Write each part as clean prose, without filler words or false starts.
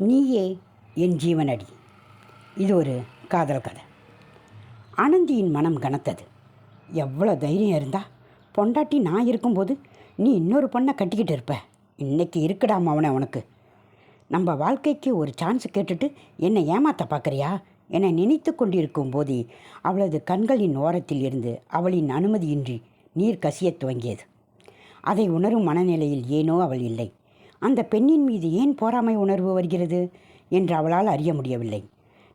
நீயே என் ஜீவனடி. இது ஒரு காதல் கதை. ஆனந்தியின் மனம் கனத்தது. எவ்வளோ தைரியம் இருந்தா பொண்டாட்டி நான் இருக்கும்போது நீ இன்னொரு பொண்ணை கட்டிக்கிட்டு இருப்ப. இன்னைக்கு இருக்குடாம அவனை உனக்கு. நம்ம வாழ்க்கைக்கு ஒரு சான்ஸ் கேட்டுட்டு என்னை ஏமாற்ற பார்க்குறியா? என்னை நினைத்து கொண்டிருக்கும் போதே அவளது கண்களின் ஓரத்தில் இருந்து அவளின் அனுமதியின்றி நீர் கசியத் துவங்கியது. அதை உணரும் மனநிலையில் ஏனோ அவள் இல்லை. அந்த பெண்ணின் மீது ஏன் பொறாமை உணர்வு வருகிறது என்று அவளால் அறிய முடியவில்லை.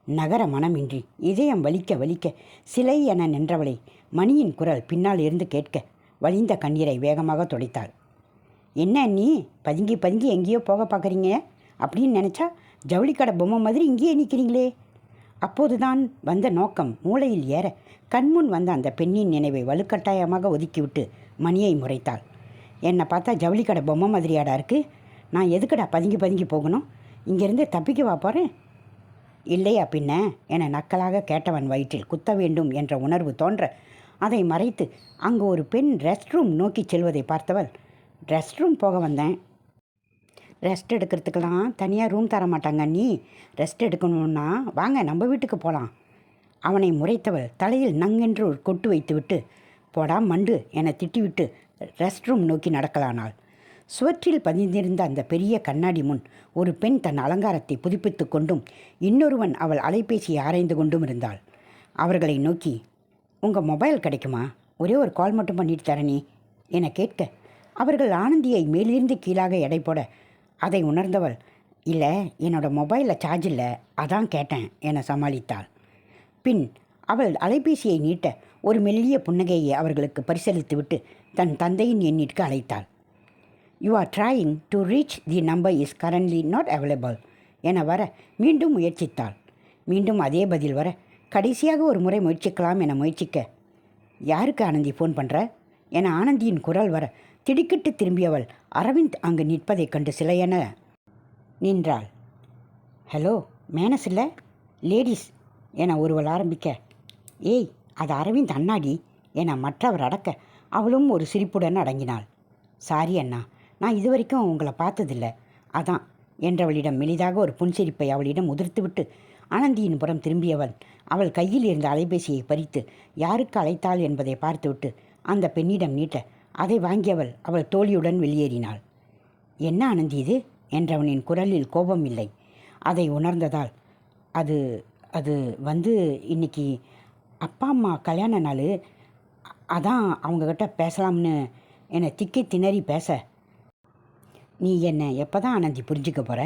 நகர மனமின்றி இதயம் வலிக்க வலிக்க சிலை என நின்றவளை மணியின் குரல் பின்னால் இருந்து கேட்க வலிந்த கண்ணீரை வேகமாக துடைத்தாள். என்ன நீ பதுங்கி பதுங்கி எங்கேயோ போக பார்க்குறீங்க அப்படின்னு நினச்சா ஜவுளிக்கடை பொம்மை மாதிரி இங்கேயே நிற்கிறீங்களே. அப்போதுதான் வந்த நோக்கம் மூளையில் ஏற கண்முன் வந்த அந்த பெண்ணின் நினைவை வலுக்கட்டாயமாக ஒதுக்கிவிட்டு மணியை முறைத்தாள். என்னை பார்த்தா ஜவுளிக்கடை பொம்மை மாதிரியாடா இருக்குது. நான் எதுக்குடா பதுங்கி பதுங்கி போகணும்? இங்கேருந்து தப்பிக்கவா போகிறேன்? இல்லையா பின்ன என நக்கலாக கேட்டவன் வயிற்றில் குத்த வேண்டும் என்ற உணர்வு தோன்ற அதை மறைத்து அங்கு ஒரு பெண் ரெஸ்ட் ரூம் நோக்கி செல்வதை பார்த்தவள், ரெஸ்ட் ரூம் போக வந்தேன். ரெஸ்ட் எடுக்கிறதுக்கெல்லாம் தனியாக ரூம் தர மாட்டாங்க. நீ ரெஸ்ட் எடுக்கணுன்னா வாங்க நம்ம வீட்டுக்கு போகலாம். அவனை முறைத்தவள் தலையில் நங்கென்று ஒரு கொட்டு வைத்துவிட்டு போடா மண்டு என திட்டிவிட்டு ரெஸ்ட் ரூம் நோக்கி நடக்கலானாள். சுவற்றில் பதிந்திருந்த அந்த பெரிய கண்ணாடி முன் ஒரு பெண் தன் அலங்காரத்தை புதுப்பித்து கொண்டும் இன்னொருவன் அவள் அலைபேசியை ஆராய்ந்து கொண்டும் இருந்தாள். அவர்களை நோக்கி, உங்கள் மொபைல் கிடைக்குமா? ஒரே ஒரு கால் மட்டும் பண்ணிட்டு தரணி என கேட்க அவர்கள் ஆனந்தியை மேலிருந்து கீழாக எடை போட அதை உணர்ந்தவள், இல்லை என்னோட மொபைலில் சார்ஜ் இல்லை, அதான் கேட்டேன் என சமாளித்தாள். பின் அவள் அலைபேசியை நீட்ட ஒரு மெல்லிய புன்னகையை அவர்களுக்கு பரிசளித்துவிட்டு தன் தந்தையின் எண்ணிற்கு அழைத்தாள். You are trying to reach the number is currently not available என வர மீண்டும் முயற்சித்தாள். மீண்டும் அதே பதில் வர கடைசியாக ஒரு முறை முயற்சிக்கலாம் என முயற்சிக்க, யாருக்கு ஆனந்தி ஃபோன் பண்ணுற என ஆனந்தியின் குரல் வர திடுக்கிட்டு திரும்பியவள் அரவிந்த் அங்கு நிற்பதைக் கண்டு சிலையென நின்றாள். ஹலோ மேனஸ் இல்லை, லேடிஸ் என ஒருவள் ஆரம்பிக்க, ஏய் அது அரவிந்த் அண்ணாடி என மற்றவர் அடக்க அவளும் ஒரு சிரிப்புடன் அடங்கினாள். சாரி அண்ணா, நான் இதுவரைக்கும் உங்களை பார்த்ததில்லை, அதான் என்றவளிடம் மெலிதாக ஒரு புன்சிரிப்பை அவளிடம் உதிர்த்துவிட்டு ஆனந்தியின் புறம் திரும்பியவள் அவள் கையில் இருந்த அலைபேசியை பறித்து யாருக்கு அழைத்தாள் என்பதை பார்த்துவிட்டு அந்த பெண்ணிடம் நீட்ட அதை வாங்கியவள் அவள் தோழியுடன் வெளியேறினாள். என்ன ஆனந்தி இது என்றவனின் குரலில் கோபம் இல்லை. அதை உணர்ந்ததால், அது அது வந்து இன்னைக்கு அப்பா அம்மா கல்யாண நாள், அதான் அவங்கக்கிட்ட பேசலாம்னு என்னை திக்கி திணறி பேச, நீ என்னை எப்போ தான் ஆனந்தி புரிஞ்சுக்க போகிற?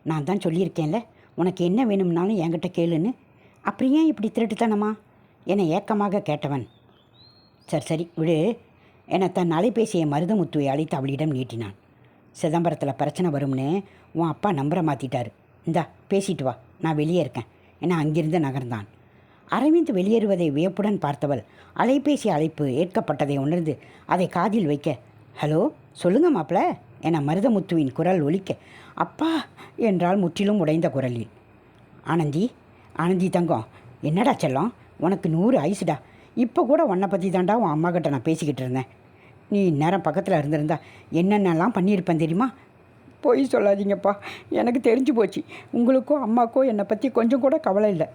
நான் தான் சொல்லியிருக்கேன்ல உனக்கு என்ன வேணும்னாலும் என்கிட்ட கேளுன்னு. அப்படி ஏன் இப்படி திருட்டுத்தனமா என்னை ஏக்கமாக கேட்டவன், சரி சரி விடு என தன் அலைபேசியை மருதமுத்துவை அழைத்து அவளிடம் நீட்டினான். சிதம்பரத்தில் பிரச்சனை வரும்னு உன் அப்பா நம்பரை மாற்றிட்டாரு, இந்தா பேசிட்டு வா, நான் வெளியே இருக்கேன் என அங்கிருந்து நகர்ந்தான். அரவிந்த் வெளியேறுவதை வியப்புடன் பார்த்தவள் அலைபேசி அழைப்பு ஏற்கப்பட்டதை உணர்ந்து அதை காதில் வைக்க, ஹலோ சொல்லுங்க மாப்பிள்ள என மருதமுத்துவின் குரல் ஒலிக்க, அப்பா என்றால் முற்றிலும் உடைந்த குரலில். ஆனந்தி ஆனந்தி தங்கம், என்னடா செல்லம், உனக்கு 100 ஐசுடா. இப்போ கூட உன்னை பற்றி தாண்டா உன் அம்மா கிட்ட நான் பேசிக்கிட்டு இருந்தேன். நீ இந்நேரம் பக்கத்தில் இருந்திருந்தா என்னென்னலாம் பண்ணியிருப்பேன் தெரியுமா? பொய் சொல்லாதீங்கப்பா, எனக்கு தெரிஞ்சு போச்சு, உங்களுக்கோ அம்மாக்கோ என்னை பற்றி கொஞ்சம் கூட கவலை இல்லை.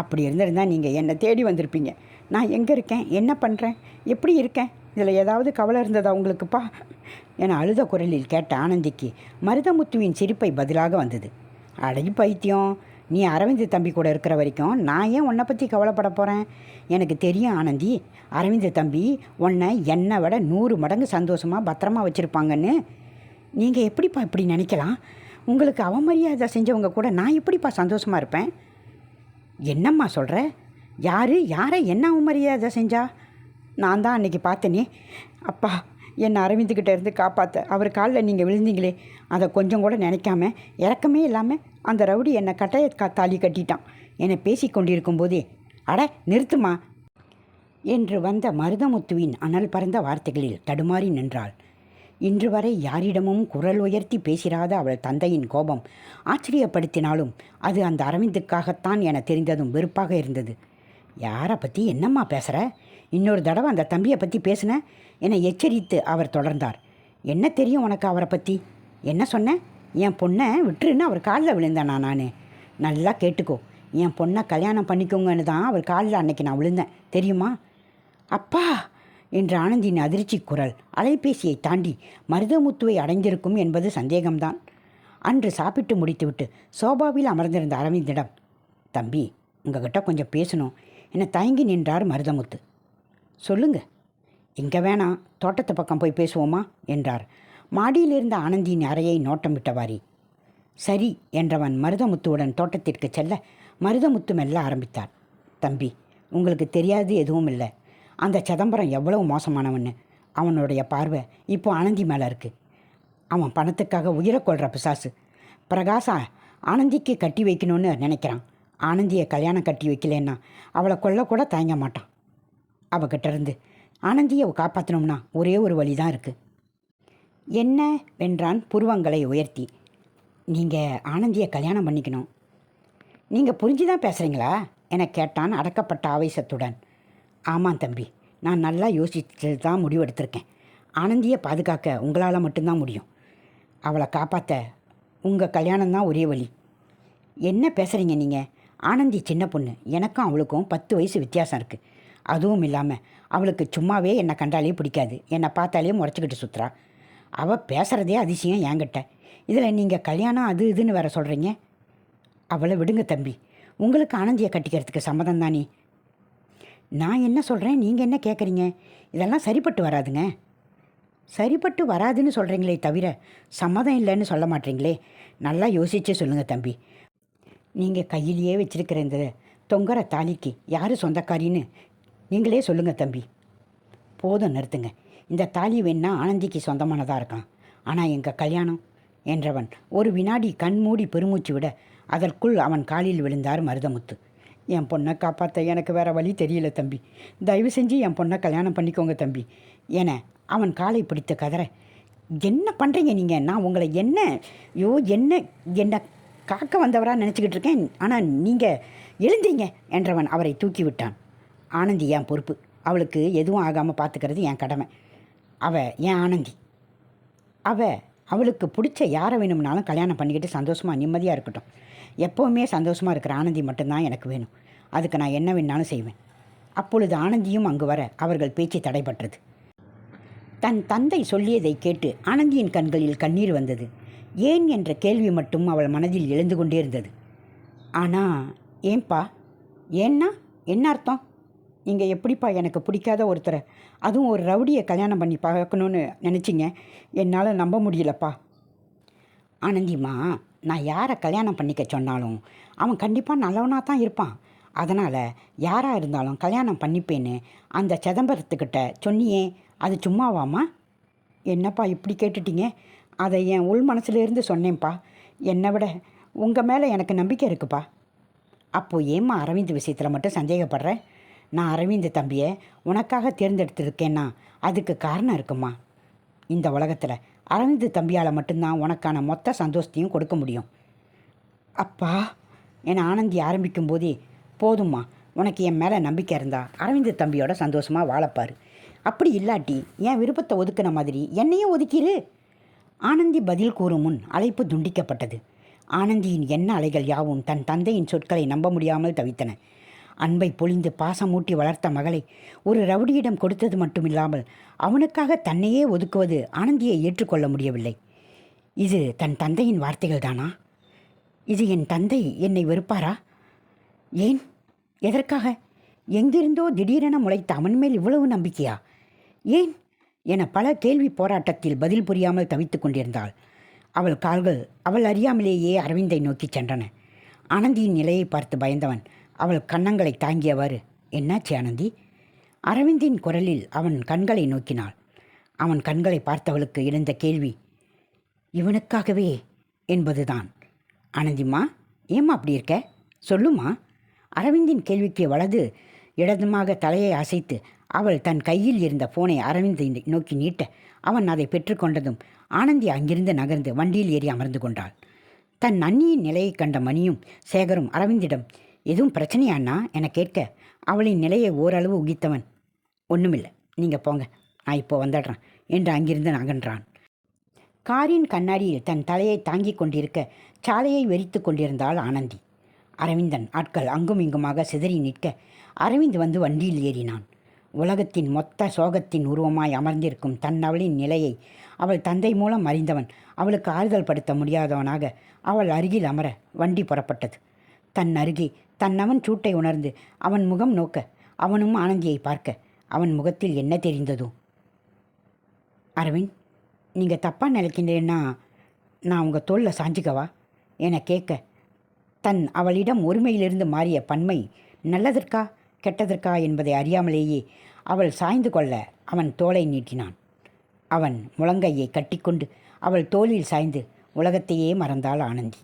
அப்படி இருந்திருந்தால் நீங்கள் என்னை தேடி வந்திருப்பீங்க. நான் எங்கே இருக்கேன், என்ன பண்ணுறேன், எப்படி இருக்கேன், இதில் ஏதாவது கவலை இருந்ததா உங்களுக்குப்பா என அழுத குரலில் கேட்ட ஆனந்திக்கு மருதமுத்துவின் சிரிப்பை பதிலாக வந்தது. அடை பைத்தியம், நீ அரவிந்த் தம்பி கூட இருக்கிற வரைக்கும் நான் ஏன் உன்னை பற்றி கவலைப்பட போகிறேன்? எனக்கு தெரியும் ஆனந்தி, அரவிந்த் தம்பி உன்னை என்னை விட 100 மடங்கு சந்தோஷமாக பத்திரமா வச்சுருப்பாங்கன்னு. நீங்கள் எப்படிப்பா இப்படி நினைக்கலாம்? உங்களுக்கு அவமரியாதை செஞ்சவங்க கூட நான் எப்படிப்பா சந்தோஷமாக இருப்பேன்? என்னம்மா சொல்கிற? யாரை என்ன அவமரியாதை செஞ்சா? நான் தான் அன்றைக்கி பார்த்தேனே அப்பா, என்னை அரவிந்துக்கிட்ட இருந்து காப்பாற்ற அவர் காலில் நீங்கள் விழுந்தீங்களே, அதை கொஞ்சம் கூட நினைக்காம இறக்கமே இல்லாமல் அந்த ரவுடி என்னை கட்டைய தாலி கட்டிட்டான் என பேசி கொண்டிருக்கும் போதே, அட நிறுத்துமா என்று வந்த மருதமுத்துவின் அனல் பறந்த வார்த்தைகளில் தடுமாறி நின்றாள். இன்று வரை யாரிடமும் குரல் உயர்த்தி பேசிராத அவள் தந்தையின் கோபம் ஆச்சரியப்படுத்தினாலும் அது அந்த அரவிந்துக்காகத்தான் என தெரிந்ததும் வெறுப்பாக இருந்தது. யாரை பற்றி என்னம்மா பேசுகிற? இன்னொரு தடவை அந்த தம்பியை பற்றி பேசுன என எச்சரித்து அவர் தொடர்ந்தார். என்ன தெரியும் உனக்கு அவரை பற்றி? என்ன சொன்ன? என் பொண்ணை விட்டுருன்னு அவர் காலில் விழுந்தேனா நான்? நல்லா கேட்டுக்கோ, என் பொண்ணை கல்யாணம் பண்ணிக்கோங்கன்னு தான் அவர் காலில் அன்னைக்கு நான் விழுந்தேன் தெரியுமா? அப்பா என்ற ஆனந்தியின் அதிர்ச்சி குரல் அலைபேசியை தாண்டி மருதமுத்துவை அடைந்திருக்கும் என்பது சந்தேகம்தான். அன்று சாப்பிட்டு முடித்துவிட்டு சோபாவில் அமர்ந்திருந்த அரவிந்திடம், தம்பி உங்ககிட்ட கொஞ்சம் பேசணும் என தயங்கி நின்றார் மருதமுத்து. சொல்லுங்க. இங்கே வேணாம், தோட்டத்து பக்கம் போய் பேசுவோமா என்றார் மாடியிலிருந்த ஆனந்தியின் அறையை நோட்டம் விட்டவாரி. சரி என்றவன் மருதமுத்துவுடன் தோட்டத்திற்கு செல்ல மருதமுத்து மெல்ல ஆரம்பித்தார். தம்பி உங்களுக்கு தெரியாது எதுவும் இல்லை. அந்த சிதம்பரம் எவ்வளவு மோசமானவன்னு அவனுடைய பார்வை இப்போ ஆனந்தி மேலே இருக்குது. அவன் பணத்துக்காக உயிரை கொள்கிற பிசாசு. பிரகாசா ஆனந்திக்கு கட்டி வைக்கணும்னு நினைக்கிறான். ஆனந்தியை கல்யாணம் கட்டி வைக்கலன்னா அவளை கொல்லக்கூட தயங்க மாட்டான். அவகிட்ட இருந்து ஆனந்தியை காப்பாற்றணும்னா ஒரே ஒரு வழி தான் இருக்குது. என்ன வென்றான் புருவங்களை உயர்த்தி. நீங்கள் ஆனந்தியை கல்யாணம் பண்ணிக்கணும். நீங்கள் புரிஞ்சுதான் பேசுகிறீங்களா என கேட்டான் அடக்கப்பட்ட ஆவேசத்துடன். ஆமாம் தம்பி, நான் நல்லா யோசித்து தான் முடிவெடுத்திருக்கேன். ஆனந்தியை பாதுகாக்க உங்களால் மட்டும்தான் முடியும். அவளை காப்பாற்ற உங்கள் கல்யாணம் தான் ஒரே வழி. என்ன பேசுகிறீங்க நீங்கள்? ஆனந்தி சின்ன பொண்ணு, எனக்கும் அவளுக்கும் 10 வயசு வித்தியாசம் இருக்குது. அதுவும் இல்லாமல் அவளுக்கு சும்மாவே என்னை கண்டாலே பிடிக்காது. என்னை பார்த்தாலே முறைச்சிக்கிட்டு சுற்றுறா. அவள் பேசுகிறதே அதிசயம் என்கிட்ட. இதில் நீங்கள் கல்யாணம் அது இதுன்னு வேற சொல்கிறீங்க. அவளை விடுங்க தம்பி. உங்களுக்கு ஆனந்தியை கட்டிக்கிறதுக்கு சம்மதம் தானே? நான் என்ன சொல்கிறேன், நீங்கள் என்ன கேட்குறீங்க? இதெல்லாம் சரிப்பட்டு வராதுங்க. சரிப்பட்டு வராதுன்னு சொல்கிறீங்களே தவிர சம்மதம் இல்லைன்னு சொல்ல மாட்டீங்களே. நல்லா யோசித்து சொல்லுங்கள் தம்பி. நீங்கள் கையிலேயே வச்சுருக்கிற இந்த தொங்குற தாலிக்கு யார் சொந்தக்காரின்னு நீங்களே சொல்லுங்கள் தம்பி. போதும் நிறுத்துங்க. இந்த தாலி வேணா ஆனந்திக்கு சொந்தமானதாக இருக்கலாம். ஆனால் எங்கள் கல்யாணம் என்றவன் ஒரு வினாடி கண் மூடி பெருமூச்சு விட அதற்குள் அவன் காலில் விழுந்தார் மருதமுத்து. என் பொண்ணை காப்பாற்ற எனக்கு வேறு வழி தெரியல தம்பி. தயவு செஞ்சு என் பொண்ணை கல்யாணம் பண்ணிக்கோங்க தம்பி என அவன் காலை பிடித்து கதற, என்ன பண்ணுறீங்க நீங்கள்? நான் உங்களை என்ன காக்க வந்தவராக நினச்சிக்கிட்டு இருக்கேன். ஆனால் நீங்கள் எழுந்தீங்க என்றவன் அவரை தூக்கி விட்டான். ஆனந்தி என் பொறுப்பு. அவளுக்கு எதுவும் ஆகாமல் பார்த்துக்கிறது என் கடமை. என் ஆனந்தி. அவளுக்கு பிடிச்ச யாரை வேணும்னாலும் கல்யாணம் பண்ணிக்கிட்டு சந்தோஷமாக நிம்மதியாக இருக்கட்டும். எப்போவுமே சந்தோஷமாக இருக்கிற ஆனந்தி மட்டும்தான் எனக்கு வேணும். அதுக்கு நான் என்ன வேணாலும் செய்வேன். அப்பொழுது ஆனந்தியும் அங்கு வர அவர்கள் பேச்சு தடைபட்டது. தன் தந்தை சொல்லியதை கேட்டு ஆனந்தியின் கண்களில் கண்ணீர் வந்தது. ஏன் என்ற கேள்வி மட்டும் அவள் மனதில் எழுந்து கொண்டே இருந்தது. ஆனால் ஏன்பா? ஏன்னா என்ன அர்த்தம்? நீங்கள் எப்படிப்பா எனக்கு பிடிக்காத ஒருத்தரை, அதுவும் ஒரு ரவுடியை கல்யாணம் பண்ணி பார்க்கணுன்னு நினச்சிங்க? என்னால் நம்ப முடியலப்பா. ஆனந்திம்மா, நான் யாரை கல்யாணம் பண்ணிக்க சொன்னாலும் அவன் கண்டிப்பாக நல்லவனாக தான் இருப்பான். அதனால் யாராக இருந்தாலும் கல்யாணம் பண்ணிப்பேன்னு அந்த சிதம்பரத்துக்கிட்ட சொன்னியே, அது சும்மாவாம்மா? என்னப்பா இப்படி கேட்டுட்டீங்க? அதை என் உள் மனசுலேருந்து சொன்னேன்ப்பா. என்னை விட உங்கள் மேலே எனக்கு நம்பிக்கை இருக்குப்பா. அப்போது ஏம்மா அரவிந்த் விஷயத்தில் மட்டும் சந்தேகப்படுறேன்? நான் அரவிந்த் தம்பியை உனக்காக தேர்ந்தெடுத்திருக்கேன்னா அதுக்கு காரணம் இருக்குமா? இந்த உலகத்தில் அரவிந்த் தம்பியால் மட்டும்தான் உனக்கான மொத்த சந்தோஷத்தையும் கொடுக்க முடியும். அப்பா என ஆனந்தி ஆரம்பிக்கும் போதே, போதும்மா, உனக்கு என் மேலே நம்பிக்கை இருந்தா அரவிந்த் தம்பியோட சந்தோஷமாக வாழப்பாரு. அப்படி இல்லாட்டி என் விருப்பத்தை ஒதுக்கின மாதிரி என்னையும் ஒதுக்கிடு. ஆனந்தி பதில் கூறும் முன் அழைப்பு துண்டிக்கப்பட்டது. ஆனந்தியின் எண்ண அலைகள் யாவும் தன் தந்தையின் சொற்களை நம்ப முடியாமல் தவித்தன. அன்பை பொழிந்து பாசமூட்டி வளர்த்த மகளை ஒரு ரவுடியிடம் கொடுத்தது மட்டுமில்லாமல் அவனுக்காக தன்னையே ஒதுக்குவது ஆனந்தியை ஏற்றுக்கொள்ள முடியவில்லை. இது தன் தந்தையின் வார்த்தைகள் தானா? இது என் தந்தை என்னை வெறுப்பாரா? ஏன்? எதற்காக? எங்கிருந்தோ திடீரென முளைத்த அவன் மேல் இவ்வளவு நம்பிக்கையா? ஏன் என பல கேள்வி போராட்டத்தில் பதில் புரியாமல் தவித்து கொண்டிருந்தாள். அவள் கால்கள் அவள் அறியாமலேயே அரவிந்தை நோக்கி சென்றன. ஆனந்தியின் நிலையை பார்த்து பயந்தவன் அவள் கன்னங்களை தாங்கியவாறு, என்னாச்சு ஆனந்தி? அரவிந்தின் குரலில் அவன் கண்களை நோக்கினாள். அவன் கண்களை பார்த்தவளுக்கு எழுந்த கேள்வி இவனுக்காகவே என்பதுதான். ஆனந்திம்மா, ஏம்மா அப்படி இருக்க? சொல்லுமா. அரவிந்தின் கேள்விக்கு வலது இடதுமாக தலையை அசைத்து அவள் தன் கையில் இருந்த போனை அரவிந்தை நோக்கி நீட்ட அவன் அதை பெற்றுக்கொண்டதும் ஆனந்தி அங்கிருந்து நகர்ந்து வண்டியில் ஏறி அமர்ந்து கொண்டாள். தன் அண்ணியின் நிலையை கண்ட மணியும் சேகரும் அரவிந்திடம், எதுவும் பிரச்சனையாண்ணா என கேட்க அவளின் நிலையை ஓரளவு உகித்தவன், ஒன்றுமில்லை, நீங்கள் போங்க, நான் இப்போ வந்துடுறேன் என்று அங்கிருந்து நகன்றான். காரின் கண்ணாடியில் தன் தலையை தாங்கிக் கொண்டிருக்க சாலையை வெறித்து கொண்டிருந்தாள் ஆனந்தி. அரவிந்தன் ஆட்கள் அங்கும் இங்குமாக சிதறி நிற்க அரவிந்த் வந்து வண்டியில் ஏறினான். உலகத்தின் மொத்த சோகத்தின் உருவமாய் அமர்ந்திருக்கும் தன் அவளின் நிலையை அவள் தந்தை மூலம் அறிந்தவன் அவளுக்கு ஆறுதல் படுத்த முடியாதவனாக அவள் அருகில் அமர வண்டி புறப்பட்டது. தன் அருகே தன்னவன் சூட்டை உணர்ந்து அவன் முகம் நோக்க அவனும் ஆனந்தியை பார்க்க அவன் முகத்தில் என்ன தெரிந்ததோ. அரவிந்த், நீங்கள் தப்பாக நினைக்கின்றேன்னா நான் உங்கள் தோளில் சாஞ்சிக்கவா என கேட்க அவளிடம் ஒருமையிலிருந்து மாறிய பன்மை நல்லதற்கா கெட்டதற்கா என்பதை அறியாமலேயே அவள் சாய்ந்து கொள்ள அவன் தோளை நீட்டினான். அவன் முழங்கையை கட்டிக்கொண்டு அவள் தோளில் சாய்ந்து உலகத்தையே மறந்தாள் ஆனந்தி.